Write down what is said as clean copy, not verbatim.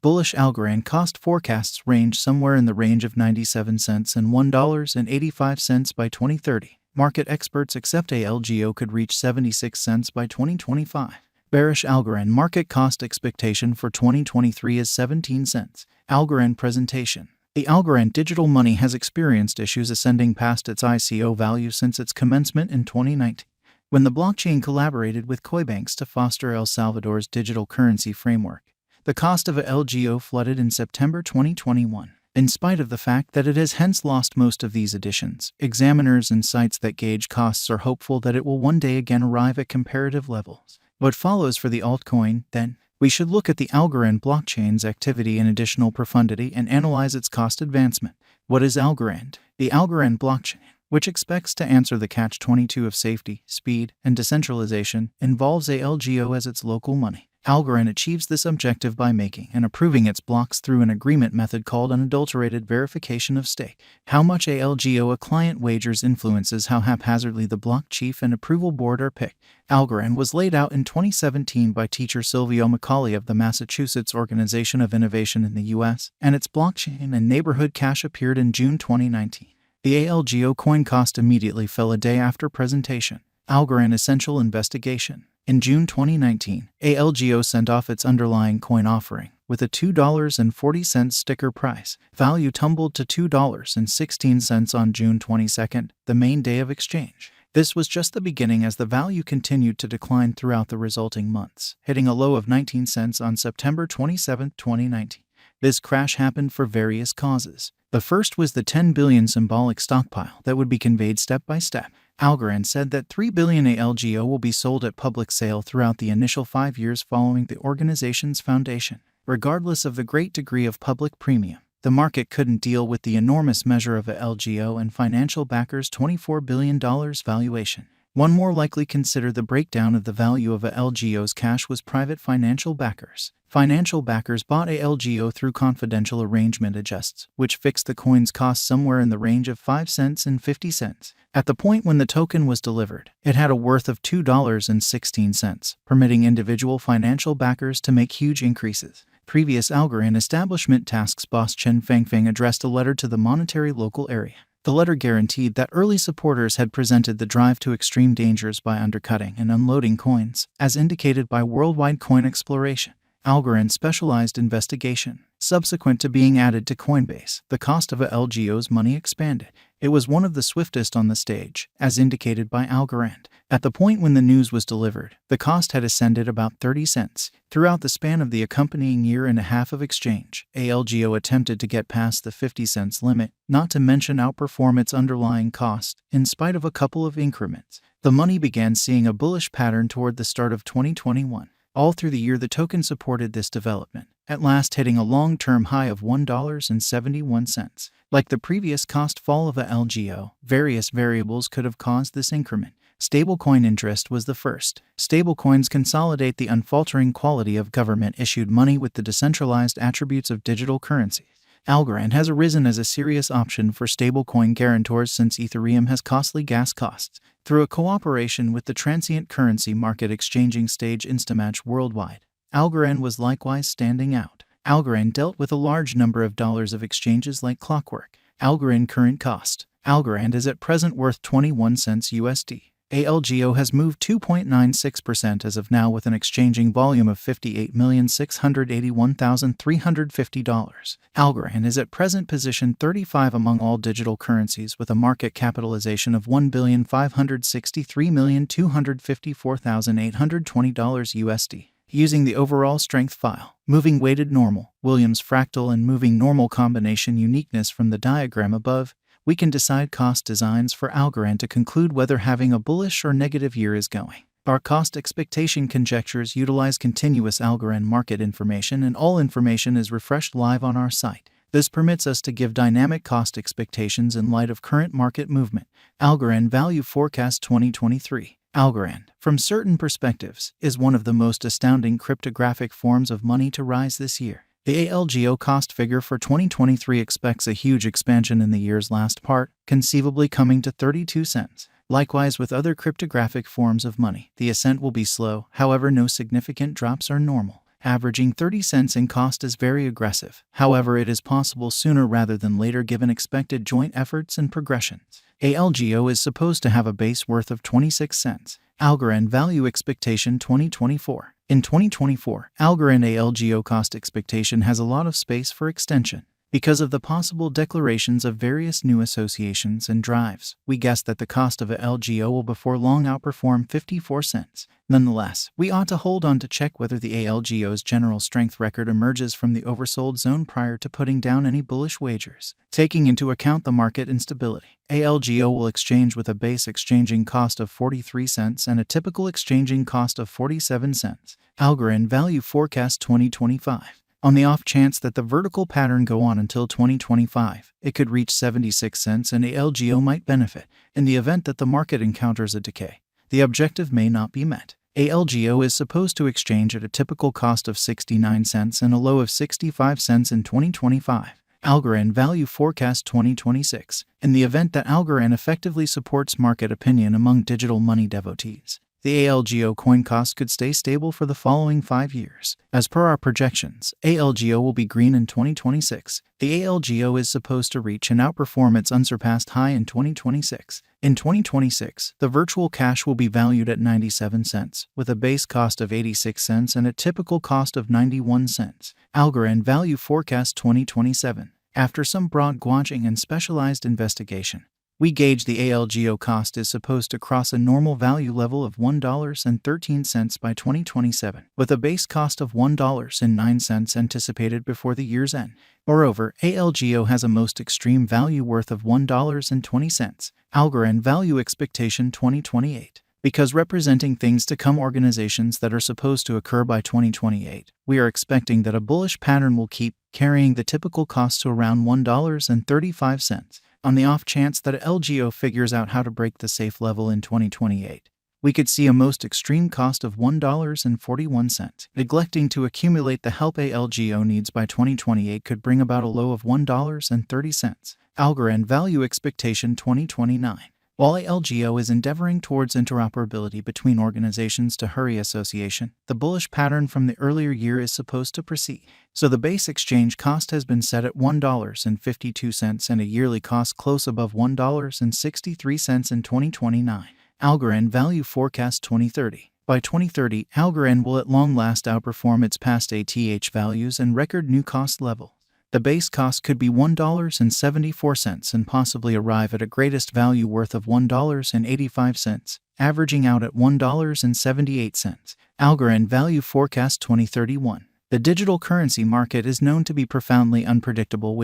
Bullish Algorand cost forecasts range somewhere in the range of 97 cents and $1.85 by 2030. Market experts accept ALGO could reach 76 cents by 2025. Bearish Algorand market cost expectation for 2023 is 17 cents. Algorand presentation. The Algorand digital money has experienced issues ascending past its ICO value since its commencement in 2019, when the blockchain collaborated with Coinbanks to foster El Salvador's digital currency framework. The cost of ALGO flooded in September 2021. In spite of the fact that it has hence lost most of these additions, examiners and sites that gauge costs are hopeful that it will one day again arrive at comparative levels. What follows for the altcoin, then? We should look at the Algorand blockchain's activity in additional profundity and analyze its cost advancement. What is Algorand? The Algorand blockchain, which expects to answer the catch-22 of safety, speed, and decentralization, involves ALGO as its local money. Algorand achieves this objective by making and approving its blocks through an agreement method called unadulterated verification of stake. How much ALGO a client wagers influences how haphazardly the block chief and approval board are picked. Algorand was laid out in 2017 by teacher Silvio Macaulay of the Massachusetts Organization of Innovation in the U.S., and its blockchain and neighborhood cache appeared in June 2019. The ALGO coin cost immediately fell a day after presentation. Algorand Essential Investigation. In June 2019, ALGO sent off its underlying coin offering with a $2.40 sticker price. Value tumbled to $2.16 on June 22, the main day of exchange. This was just the beginning as the value continued to decline throughout the resulting months, hitting a low of 19 cents on September 27, 2019. This crash happened for various causes. The first was the 10 billion symbolic stockpile that would be conveyed step by step. Algorand said that 3 billion ALGO will be sold at public sale throughout the initial 5 years following the organization's foundation. Regardless of the great degree of public premium, the market couldn't deal with the enormous measure of ALGO and financial backers' $24 billion valuation. One more likely consider the breakdown of the value of ALGO's cash was private financial backers. Financial backers bought ALGO through confidential arrangement adjusts, which fixed the coin's cost somewhere in the range of 5 cents and 50 cents. At the point when the token was delivered, it had a worth of $2.16, permitting individual financial backers to make huge increases. Previous Algorand establishment tasks boss Chen Fangfeng addressed a letter to the monetary local area. The letter guaranteed that early supporters had presented the drive to extreme dangers by undercutting and unloading coins, as indicated by worldwide coin exploration. Algorand specialized investigation. Subsequent to being added to Coinbase, the cost of ALGO's money expanded. It was one of the swiftest on the stage, as indicated by Algorand. At the point when the news was delivered, the cost had ascended about 30 cents. Throughout the span of the accompanying year and a half of exchange, ALGO attempted to get past the 50 cents limit, not to mention outperform its underlying cost, in spite of a couple of increments. The money began seeing a bullish pattern toward the start of 2021. All through the year the token supported this development, at last hitting a long-term high of $1.71. Like the previous cost fall of ALGO, various variables could have caused this increment. Stablecoin interest was the first. Stablecoins consolidate the unfaltering quality of government-issued money with the decentralized attributes of digital currencies. Algorand has arisen as a serious option for stablecoin guarantors since Ethereum has costly gas costs. Through a cooperation with the transient currency market exchanging stage Instamatch worldwide, Algorand was likewise standing out. Algorand dealt with a large number of dollars of exchanges like clockwork. Algorand current cost. Algorand is at present worth 21 cents USD. ALGO has moved 2.96% as of now with an exchanging volume of $58,681,350. Algorand is at present position 35 among all digital currencies with a market capitalization of $1,563,254,820 USD. Using the overall strength file, moving weighted normal, Williams fractal and moving normal combination uniqueness from the diagram above, we can decide cost designs for Algorand to conclude whether having a bullish or negative year is going. Our cost expectation conjectures utilize continuous Algorand market information, and all information is refreshed live on our site. This permits us to give dynamic cost expectations in light of current market movement. Algorand Value Forecast 2023. Algorand, from certain perspectives, is one of the most astounding cryptographic forms of money to rise this year. The ALGO cost figure for 2023 expects a huge expansion in the year's last part, conceivably coming to 32 cents. Likewise with other cryptographic forms of money, the ascent will be slow, however no significant drops are normal. Averaging 30 cents in cost is very aggressive. However, it is possible sooner rather than later given expected joint efforts and progressions. ALGO is supposed to have a base worth of 26 cents. Algorand Value Expectation 2024. In 2024, Algorand ALGO cost expectation has a lot of space for extension. Because of the possible declarations of various new associations and drives, we guess that the cost of a LGO will before long outperform 54 cents. Nonetheless, we ought to hold on to check whether the ALGO's general strength record emerges from the oversold zone prior to putting down any bullish wagers. Taking into account the market instability, ALGO will exchange with a base exchanging cost of 43 cents and a typical exchanging cost of 47 cents. Algorand Value Forecast 2025. On the off chance that the vertical pattern go on until 2025, it could reach 76 cents and ALGO might benefit. In the event that the market encounters a decay, the objective may not be met. ALGO is supposed to exchange at a typical cost of 69 cents and a low of 65 cents in 2025. Algorand Value Forecast 2026. In the event that Algorand effectively supports market opinion among digital money devotees, the ALGO coin cost could stay stable for the following 5 years. As per our projections, ALGO will be green in 2026. The ALGO is supposed to reach and outperform its unsurpassed high in 2026. In 2026, the virtual cash will be valued at 97 cents, with a base cost of 86 cents and a typical cost of 91 cents. Algorand Value Forecast 2027. After some broad gauging and specialized investigation, we gauge the ALGO cost is supposed to cross a normal value level of $1.13 by 2027, with a base cost of $1.09 anticipated before the year's end. Moreover, ALGO has a most extreme value worth of $1.20. Algorand Value Expectation 2028. Because representing things to come organizations that are supposed to occur by 2028, we are expecting that a bullish pattern will keep carrying the typical cost to around $1.35. On the off chance that LGO figures out how to break the safe level in 2028, we could see a most extreme cost of $1.41. Neglecting to accumulate the help ALGO needs by 2028 could bring about a low of $1.30. Algorand Value Expectation 2029. While ALGO is endeavoring towards interoperability between organizations to hurry association, the bullish pattern from the earlier year is supposed to proceed. So the base exchange cost has been set at $1.52 and a yearly cost close above $1.63 in 2029. Algorand Value Forecast 2030. By 2030, Algorand will at long last outperform its past ATH values and record new cost level. The base cost could be $1.74 and possibly arrive at a greatest value worth of $1.85, averaging out at $1.78. Algorand Value Forecast 2031. The digital currency market is known to be profoundly unpredictable, which